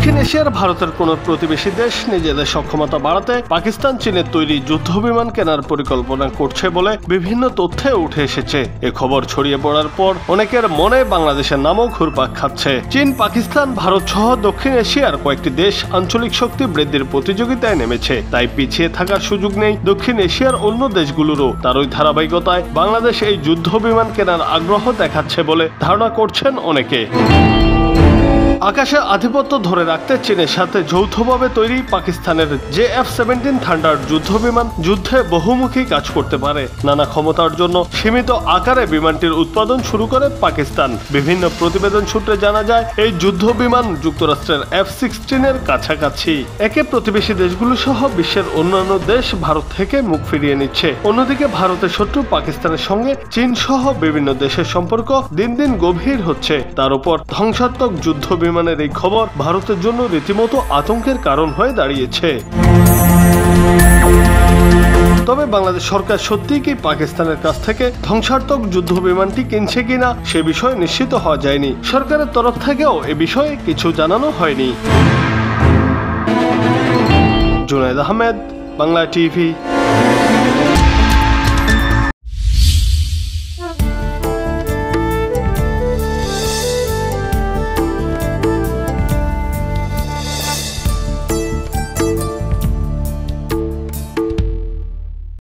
দক্ষিণ এশিয়ার ভারতের কোন প্রতিবেশী দেশ নিজেদের সক্ষমতা বাড়াতে পাকিস্তান চীনের তৈরি যুদ্ধবিমান কেনার পরিকল্পনা করছে বলে বিভিন্ন তথ্যে উঠে এসেছে। এ খবর ছড়িয়ে পড়ার পর অনেকের মনে বাংলাদেশের নামও ঘুরপাক খাচ্ছে। চীন, পাকিস্তান, ভারত সহ দক্ষিণ এশিয়ার কয়েকটি দেশ আঞ্চলিক শক্তি বৃদ্ধির প্রতিযোগিতায় নেমেছে, তাই পিছিয়ে থাকার সুযোগ নেই দক্ষিণ এশিয়ার অন্য দেশগুলোরও। তারই ধারাবাহিকতায় বাংলাদেশ এই যুদ্ধবিমান কেনার আগ্রহ দেখাচ্ছে বলে ধারণা করছেন অনেকে। আকাশে আধিপত্য ধরে রাখতে চীনের সাথে যৌথভাবে তৈরি পাকিস্তানের JF-17 থান্ডার যুদ্ধবিমান যুদ্ধে বহুমুখী কাজ করতে পারে। নানা ক্ষমতার জন্য সীমিত আকারে বিমানটির উৎপাদন শুরু করে পাকিস্তান। বিভিন্ন প্রতিবেদন সূত্রে জানা যায় এই যুদ্ধবিমান যুক্তরাষ্ট্রের F-16 কাছাকাছি। একে প্রতিবেশী দেশগুলো সহ বিশ্বের অন্যান্য দেশ ভারত থেকে মুখ ফিরিয়ে নিচ্ছে। অন্যদিকে ভারতের শত্রু পাকিস্তানের সঙ্গে চীন সহ বিভিন্ন দেশের সম্পর্ক দিন দিন গভীর হচ্ছে। তার উপর ধ্বংসাত্মক যুদ্ধবিমানের এই খবর ভারতের জন্য রীতিমতো আতঙ্কের কারণ হয়ে দাঁড়িয়েছে। তবে বাংলাদেশ সরকার সত্যিই কি পাকিস্তানের কাছ থেকে ধ্বংসাত্মক যুদ্ধবিমানটি কিনছে কিনা সে বিষয়ে নিশ্চিত হওয়া যায়নি। সরকারের তরফ থেকেও এ বিষয়ে কিছু জানানো হয়নি। জুনায়েদ আহমেদ, বাংলা টিভি।